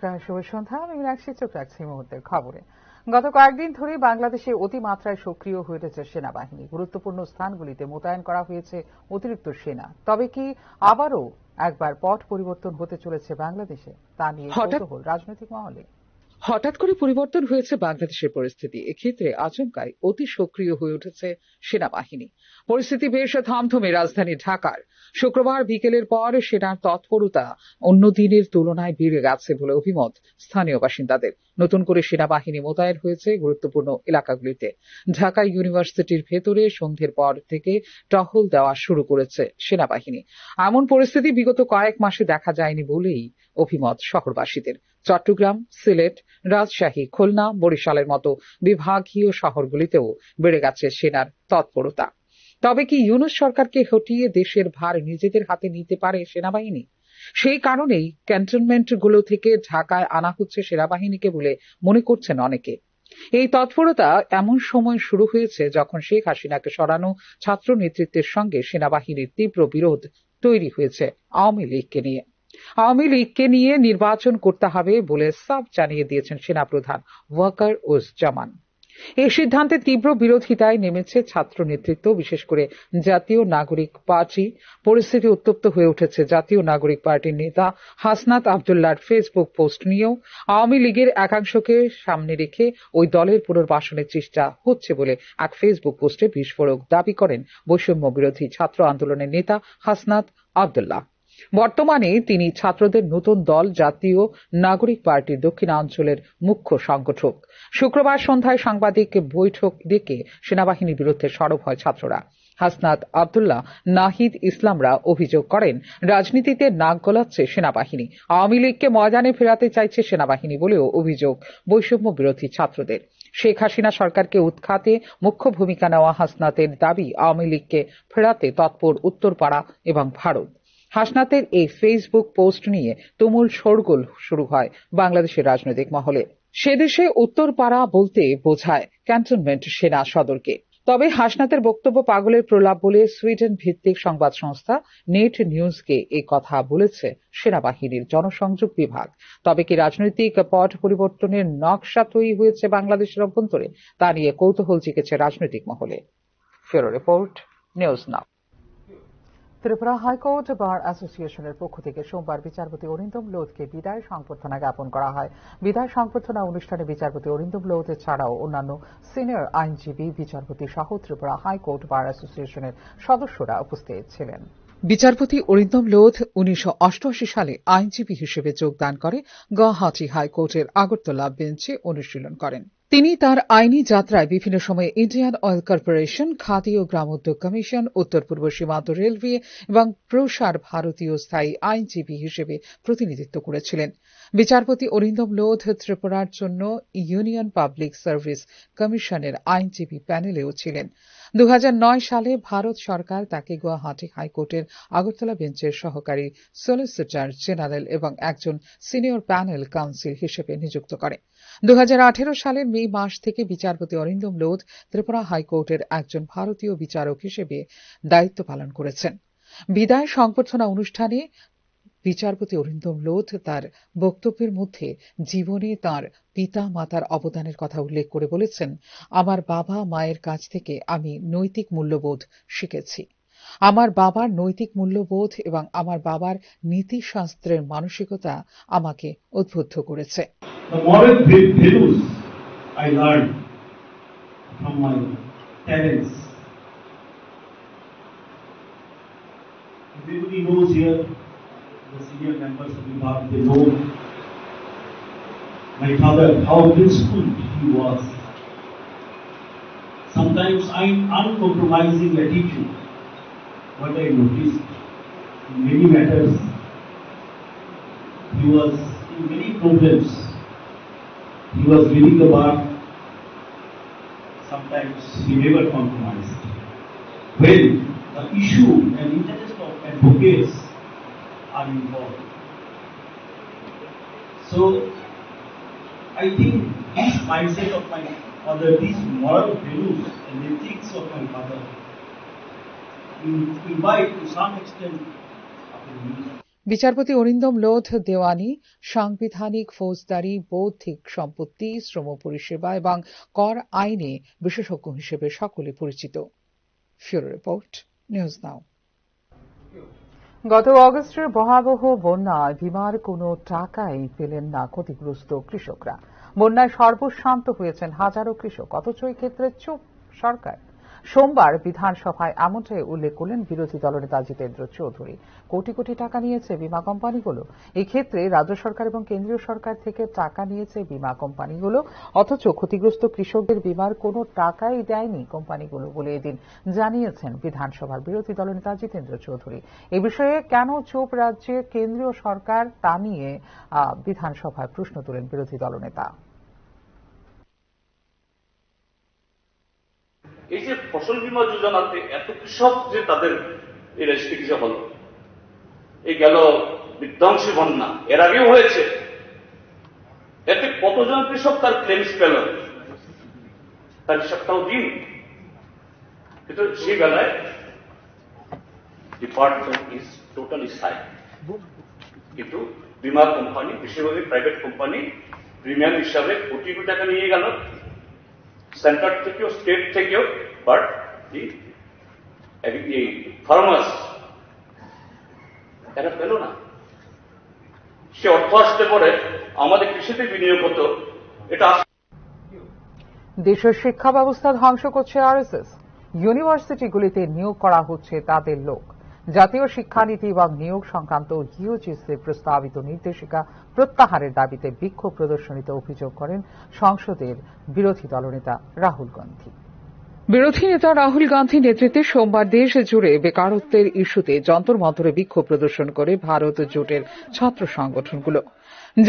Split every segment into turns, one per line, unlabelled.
নমস্কার, শুভ সন্ধ্যা। আমি মীনাক্ষী, চোখ রাখছি এই মুহূর্তের খবরে। গত কয়েকদিন ধরে বাংলাদেশে অতিমাত্রায় সক্রিয় হয়ে উঠেছে সেনাবাহিনী। গুরুত্বপূর্ণ স্থানগুলিতে মোতায়েন করা হয়েছে অতিরিক্ত সেনা। তবে কি আবারও একবার পট পরিবর্তন হতে চলেছে বাংলাদেশে, তা নিয়ে কৌতূহল রাজনৈতিক মহলে।
হঠাৎ করে পরিবর্তন হয়েছে বাংলাদেশের পরিস্থিতি। এক্ষেত্রে আচমকাই অতি সক্রিয় হয়ে উঠেছে সেনাবাহিনী। পরিস্থিতি বেশ থমথমে রাজধানী ঢাকার। শুক্রবার বিকেলের পর সেনার তৎপরতা অন্য দিনের তুলনায় বেড়ে গেছে বলে অভিমত স্থানীয় বাসিন্দাদের। নতুন করে সেনাবাহিনী মোতায়েন হয়েছে গুরুত্বপূর্ণ এলাকাগুলিতে। ঢাকা ইউনিভার্সিটির ভেতরে সন্ধ্যের পর থেকে টহল দেওয়া শুরু করেছে সেনাবাহিনী। এমন পরিস্থিতি বিগত কয়েক মাসে দেখা যায়নি বলেই অভিমত শহরবাসীদের। চট্টগ্রাম, সিলেট, রাজশাহী, খুলনা, বরিশালের মতো বিভাগীয় শহরগুলিতেও বেড়ে গেছে সেনার তৎপরতা। তবে কি ইউনূস সরকারকে হটিয়ে দেশের ভার নিজেদের হাতে নিতে পারে সেনাবাহিনী? সেই কারণেই ক্যান্টনমেন্টগুলো থেকে ঢাকায় আনা হচ্ছে সেনাবাহিনীকে বলে মনে করছেন অনেকে। এই তৎপরতা এমন সময় শুরু হয়েছে যখন শেখ হাসিনাকে সরানো ছাত্র নেতৃত্বের সঙ্গে সেনাবাহিনীর তীব্র বিরোধ তৈরি হয়েছে আওয়ামী লীগকে নিয়ে নির্বাচন করতে হবে বলে সাফ জানিয়ে দিয়েছেন সেনাপ্রধান ওয়াকার উজ্জামান। এই সিদ্ধান্তে তীব্র বিরোধিতায় নেমেছে ছাত্র নেতৃত্ব, বিশেষ করে জাতীয় নাগরিক পার্টি। পরিস্থিতি উত্তপ্ত হয়ে উঠেছে জাতীয় নাগরিক পার্টির নেতা হাসনাত আব্দুল্লাহর ফেসবুক পোস্ট নিয়েও। আওয়ামী লীগের একাংশকে সামনে রেখে ওই দলের পুনর্বাসনের চেষ্টা হচ্ছে বলে এক ফেসবুক পোস্টে বিস্ফোরক দাবি করেন বৈষম্য বিরোধী ছাত্র আন্দোলনের নেতা হাসনাত আব্দুল্লাহ। বর্তমানে তিনি ছাত্রদের নতুন দল জাতীয় নাগরিক পার্টির দক্ষিণাঞ্চলের মুখ্য সংগঠক। শুক্রবার সন্ধ্যায় সাংবাদিক বৈঠক ডেকে সেনাবাহিনীর বিরুদ্ধে সরব হয় ছাত্ররা। হাসনাত আব্দুল্লাহ, নাহিদ ইসলামরা অভিযোগ করেন রাজনীতিতে নাক গলাচ্ছে সেনাবাহিনী। আওয়ামী লীগকে ময়দানে ফেরাতে চাইছে সেনাবাহিনী বলেও অভিযোগ বৈষম্য বিরোধী ছাত্রদের। শেখ হাসিনা সরকারকে উৎখাতে মুখ্য ভূমিকা নেওয়া হাসনাতের দাবি আওয়ামী লীগকে ফেরাতে তৎপর উত্তরপাড়া এবং ভারত। হাসনাতের এই ফেসবুক পোস্ট নিয়ে তুমুল শোরগোল শুরু হয় বাংলাদেশের রাজনৈতিক মহলে। সেদেশে উত্তরপাড়া বলতে বোঝায় ক্যান্টনমেন্ট সেনা সদরকে। তবে হাসনাতের বক্তব্য পাগলের প্রলাপ বলে সুইডেন ভিত্তিক সংবাদ সংস্থা নেট নিউজকে এই কথা বলেছে সেনাবাহিনীর জনসংযোগ বিভাগ। তবে কি রাজনৈতিক পট পরিবর্তনের নকশা তৈরি হয়েছে বাংলাদেশের অভ্যন্তরে, তা নিয়ে কৌতূহল জেগেছে রাজনৈতিক মহলে। ফেরো report, news now.
Tripura high court বার অ্যাসোসিয়েশনের পক্ষ থেকে সোমবার বিচারপতি অরিন্দম লোধকে বিদায় সংবর্ধনা জ্ঞাপন করা হয়। বিদায় সংবর্ধনা অনুষ্ঠানে বিচারপতি অরিন্দম লোধ ছাড়াও অন্যান্য সিনিয়র আইনজীবী, বিচারপতি সহ ত্রিপুরা হাইকোর্ট বার অ্যাসোসিয়েশনের সদস্যরা উপস্থিত ছিলেন।
বিচারপতি অরিন্দম লোধ 1988 সালে আইনজীবী হিসেবে যোগদান করে গুয়াহাটি হাইকোর্টের আগরতলা বেঞ্চে অনুশীলন করেন। তিনি তার আইনি যাত্রায় বিভিন্ন সময়ে ইন্ডিয়ান অয়েল কর্পোরেশন, খাদি ও গ্রামোদ্যোগ কমিশন, উত্তর পূর্ব সীমান্ত রেলওয়ে এবং প্রসার ভারতীয় স্থায়ী আইনজীবী হিসেবে প্রতিনিধিত্ব করেছিলেন। বিচারপতি অরিন্দম লোধ ত্রিপুরার জন্য ইউনিয়ন পাবলিক সার্ভিস কমিশনের আইনজীবী প্যানেলেও ছিলেন। 2009 সালে ভারত সরকার তাকে গুয়াহাটি হাইকোর্টের আগরতলা বেঞ্চের সহকারী সলিসিটর জেনারেল এবং একজন সিনিয়র প্যানেল কাউন্সিল হিসেবে নিযুক্ত করে। 2018 সালের মে মাস থেকে বিচারপতি অরিন্দম লোধ ত্রিপুরা হাইকোর্টের একজন ভারতীয় বিচারক হিসেবে দায়িত্ব পালন করেছেন। বিদায় সংবর্ধনা অনুষ্ঠানে বিচারপতি অরিন্দম লোধ তার বক্তব্যের মধ্যে জীবনে তার পিতা মাতার অবদানের কথা উল্লেখ করে বলেছেন, আমার বাবা মায়ের কাছ থেকে আমি নৈতিক মূল্যবোধ শিখেছি। আমার বাবার নৈতিক মূল্যবোধ এবং আমার বাবার নীতিশাস্ত্রের মানসিকতা আমাকে উদ্বুদ্ধ করেছে।
The moral values I learned from my parents. Everybody knows here, the senior members of the party, they know my father, how principled he was. Sometimes uncompromising attitude, what I noticed in many matters, he was in many problems. He was leading the bar. Sometimes he never compromised. When the issue and interest of advocates are involved. So, I think this mindset of my father, these moral values and ethics of my father, invite to some extent.
বিচারপতি অরিন্দম লোধ দেওয়ানি সাংবিধানিক, ফৌজদারি, বৌদ্ধিক সম্পত্তি, শ্রম পরিষেবা এবং কর আইনে বিশেষজ্ঞ হিসেবে সকলে পরিচিত। ফিউরো রিপোর্ট, নিউজ নাও।
গত অগস্টের ভয়াবহ বন্যায় বিমার কোনো টাকাই পেলেন না ক্ষতিগ্রস্ত কৃষকরা। বন্যায় সর্বশান্ত হয়েছেন হাজারো কৃষক, অথচ এই ক্ষেত্রে চুপ সরকার। সোমবার বিধানসভায় এমনটাই উল্লেখ করলেন বিরোধী দলনেতা জিতেন্দ্র চৌধুরী। কোটি কোটি টাকা নিয়েছে বিমা কোম্পানিগুলো। এই ক্ষেত্রে রাজ্য সরকার এবং কেন্দ্রীয় সরকার থেকে টাকা নিয়েছে বিমা কোম্পানিগুলো, অথচ ক্ষতিগ্রস্ত কৃষকদের বিমার কোনো টাকাই দেয়নি কোম্পানিগুলো বলে এদিন জানিয়েছেন বিধানসভার বিরোধী দলনেতা জিতেন্দ্র চৌধুরী। এ বিষয়ে কেন চুপ রাজ্যে কেন্দ্রীয় সরকার তা নিয়ে বিধানসভায় প্রশ্ন তোলেন বিরোধী দলনেতা।
এই যে ফসল বীমা যোজনাতে এত কৃষক যে তাদের এই চিকিৎসা হল, এই গেল বিধ্বংসী বন্যা, এর আগেও হয়েছে, এতে কতজন কৃষক তার ক্লেমস পেল তার হিসাবটাও দিন। কিন্তু সেই বেলায় ডিপার্টমেন্ট ইজ টোটালি সাইলেন্ট। কিন্তু বীমা কোম্পানি, বেশিরভাগই প্রাইভেট কোম্পানি, প্রিমিয়াম হিসাবে কোটি কোটি টাকা নিয়ে গেল সেন্টার থেকেও, স্টেট থেকেও, বাট এই ফার্মার্স এরা পেল না। সে অর্থ আসতে পরে আমাদের কৃষিতে বিনিয়োগ হতো, এটা
দেশের শিক্ষা ব্যবস্থা ধ্বংস করছে আরএসএস। ইউনিভার্সিটিগুলিতে নিয়োগ করা হচ্ছে তাদের লোক। জাতীয় শিক্ষানীতি এবং নিয়োগ সংক্রান্ত ইউজিসির প্রস্তাবিত নির্দেশিকা প্রত্যাহারের দাবিতে বিক্ষোভ প্রদর্শনীতে অভিযোগ করেন সংসদের বিরোধী দলনেতা রাহুল গান্ধী।
বিরোধী নেতা রাহুল গান্ধী নেতৃত্বে সোমবার দেশ জুড়ে বেকারত্বের ইস্যুতে যন্তর মন্তরে বিক্ষোভ প্রদর্শন করে ভারত জোটের ছাত্র সংগঠনগুলো।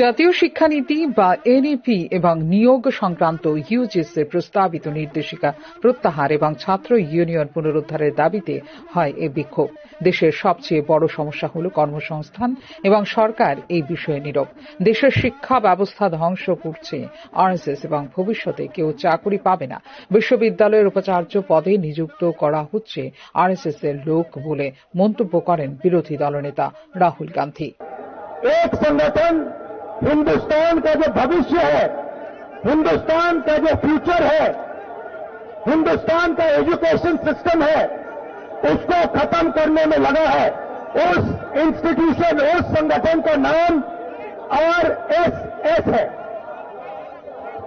জাতীয় শিক্ষানীতি বা এনইপি এবং নিয়োগ সংক্রান্ত ইউজিসির প্রস্তাবিত নির্দেশিকা প্রত্যাহার এবং ছাত্র ইউনিয়ন পুনরুদ্ধারের দাবিতে হয় এ বিক্ষোভ। দেশের সবচেয়ে বড় সমস্যা হল কর্মসংস্থান এবং সরকার এই বিষয়ে নীরব। দেশের শিক্ষা ব্যবস্থা ধ্বংস করছে আরএসএস এবং ভবিষ্যতে কেউ চাকরি পাবে না। বিশ্ববিদ্যালয়ের উপাচার্য পদে নিযুক্ত করা হচ্ছে আরএসএস এর লোক বলে মন্তব্য করেন বিরোধী দলনেতা রাহুল গান্ধী।
एक संगठन हिंदुस्तान का जो भविष्य है, हिंदुस्तान का जो फ्यूचर है, हिंदुस्तान का एजुकेशन सिस्टम है, उसको खत्म करने में लगा है। उस इंस्टीट्यूशन, उस संगठन का नाम आरएसएस है।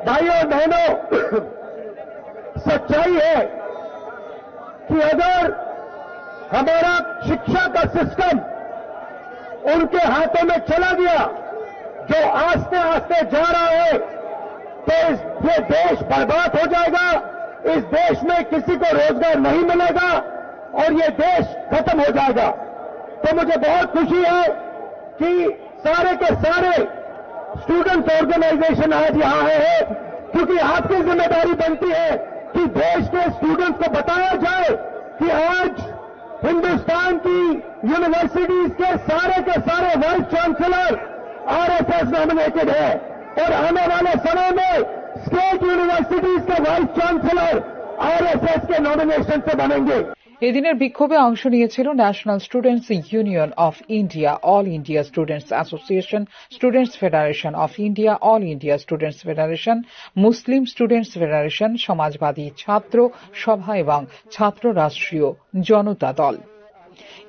भाइयों बहनों, सच्चाई है कि अगर हमारा शिक्षा का सिस्टम उनके हाथों में चला गया, जो आस्ते आस्ते जा रहा है, तो ये देश बर्बाद हो जाएगा। इस देश में किसी को रोजगार नहीं मिलेगा और ये देश खत्म हो जाएगा। तो मुझे बहुत खुशी है कि सारे के सारे स्टूडेंट ऑर्गेनाइजेशन आज यहां आए हैं, क्योंकि आपकी जिम्मेदारी बनती है कि देश के स्टूडेंट्स को बताया जाए कि आज हिंदुस्तान की यूनिवर्सिटीज के सारे वाइस चांसलर आरएसएस नॉमिनेटेड है और आने वाले समय में स्टेट यूनिवर्सिटीज के वाइस चांसलर आरएसएस के नॉमिनेशन से बनेंगे।
এদিনের বিক্ষোভে অংশ নিয়েছিল national students union of India, all India students association, students federation of India, all India students federation, Muslim students federation, Samajwadi ছাত্র সভা এবং ছাত্র রাষ্ট্রীয় জনতা দল।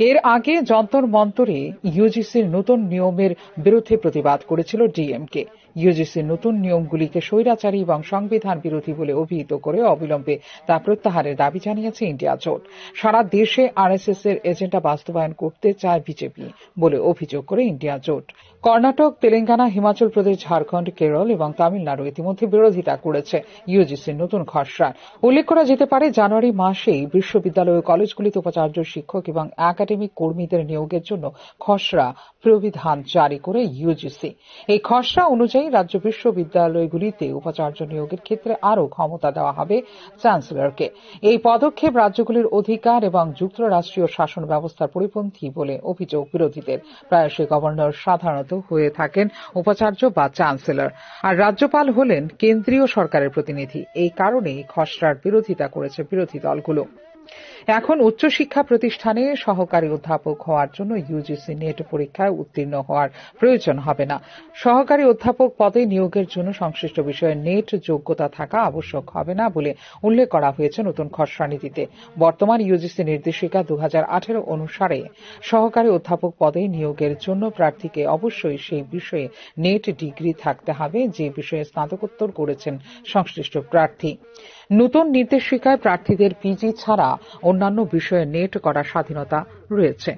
এর আগে যন্তর মন্তরে ইউজিসির নতুন নিয়মের বিরুদ্ধে প্রতিবাদ করেছিল ডিএমকে। ইউজিসির নতুন নিয়মগুলিকে স্বৈরাচারী এবং সংবিধান বিরোধী বলে অভিহিত করে অবিলম্বে তা প্রত্যাহারের দাবি জানিয়েছে ইন্ডিয়া জোট। সারা দেশে আরএসএস এর এজেন্ডা বাস্তবায়ন করতে চায় বিজেপি বলে অভিযোগ করে ইন্ডিয়া জোট। কর্ণাটক, তেলেঙ্গানা, হিমাচল প্রদেশ, ঝাড়খণ্ড, কেরল এবং তামিলনাড়ু ইতিমধ্যে বিরোধিতা করেছে ইউজিসির নতুন খসড়ার। উল্লেখ করা যেতে পারে, জানুয়ারি মাসেই বিশ্ববিদ্যালয় ও কলেজগুলিতে উপাচার্য, শিক্ষক এবং একাডেমিক কর্মীদের নিয়োগের জন্য খসড়া প্রবিধান জারি করে ইউজিসি। এই খসড়া অনুযায়ী রাজ্য বিশ্ববিদ্যালয়গুলিতে উপাচার্য নিয়োগের ক্ষেত্রে আরও ক্ষমতা দেওয়া হবে চ্যান্সেলরকে। এই পদক্ষেপ রাজ্যগুলির অধিকার এবং যুক্তরাষ্ট্রীয় শাসন ব্যবস্থার পরিপন্থী বলে অভিযোগ বিরোধীদের। প্রায়শই গভর্নর সাধারণত হয়ে থাকেন উপাচার্য বা চ্যান্সেলর, আর রাজ্যপাল হলেন কেন্দ্রীয় সরকারের প্রতিনিধি। এই কারণেই খসড়ার বিরোধিতা করেছে বিরোধী দলগুলো। এখন উচ্চশিক্ষা প্রতিষ্ঠানে সহকারী অধ্যাপক হওয়ার জন্য ইউজিসি নেট পরীক্ষায় উত্তীর্ণ হওয়ার প্রয়োজন হবে না। সহকারী অধ্যাপক পদে নিয়োগের জন্য সংশ্লিষ্ট বিষয়ে নেট যোগ্যতা থাকা আবশ্যক হবে না বলে উল্লেখ করা হয়েছে নতুন খসড়া নীতিতে। বর্তমান ইউজিসি নির্দেশিকা 2018 অনুসারে সহকারী অধ্যাপক পদে নিয়োগের জন্য প্রার্থীকে অবশ্যই সেই বিষয়ে নেট ডিগ্রি থাকতে হবে যে বিষয়ে স্নাতকোত্তর করেছেন সংশ্লিষ্ট প্রার্থী। নতুন নির্দেশিকায় প্রার্থীদের পিজি ছাড়া অন্যান্য বিষয়ে নেট করার স্বাধীনতা রয়েছে।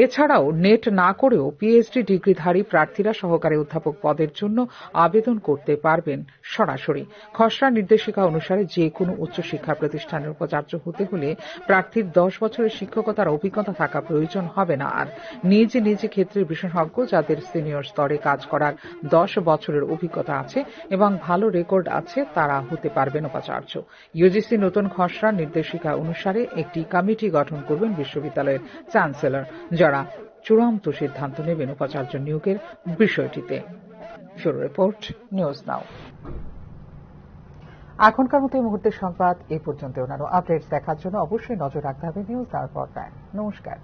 এছাড়াও নেট না করেও পিএইচডি ডিগ্রিধারী প্রার্থীরা সহকারী অধ্যাপক পদের জন্য আবেদন করতে পারবেন সরাসরি। খসড়া নির্দেশিকা অনুসারে যে কোনো উচ্চশিক্ষা প্রতিষ্ঠানের উপাচার্য হতে হলে প্রার্থীর 10 বছরের শিক্ষকতার অভিজ্ঞতা থাকা প্রয়োজন হবে না। আর নিজ নিজ ক্ষেত্রের বিশেষজ্ঞ যাদের সিনিয়র স্তরে কাজ করার 10 বছরের অভিজ্ঞতা আছে এবং ভালো রেকর্ড আছে তারা হতে পারবেন উপাচার্য। ইউজিসি নতুন খসড়া নির্দেশিকা অনুসারে একটি কমিটি গঠন করবেন বিশ্ববিদ্যালয়ের চ্যান্সেলর, যারা চূড়ান্ত সিদ্ধান্ত নেবেন উপাচার্য নিয়োগের বিষয়টিতে। Bureau report, news now.
এখনকার মতো এই মুহূর্তের সংবাদ এই পর্যন্ত। অন্যান্য আপডেটস দেখার জন্য অবশ্যই নজর রাখতে হবে নিউজ নাওর পর্দায়। নমস্কার।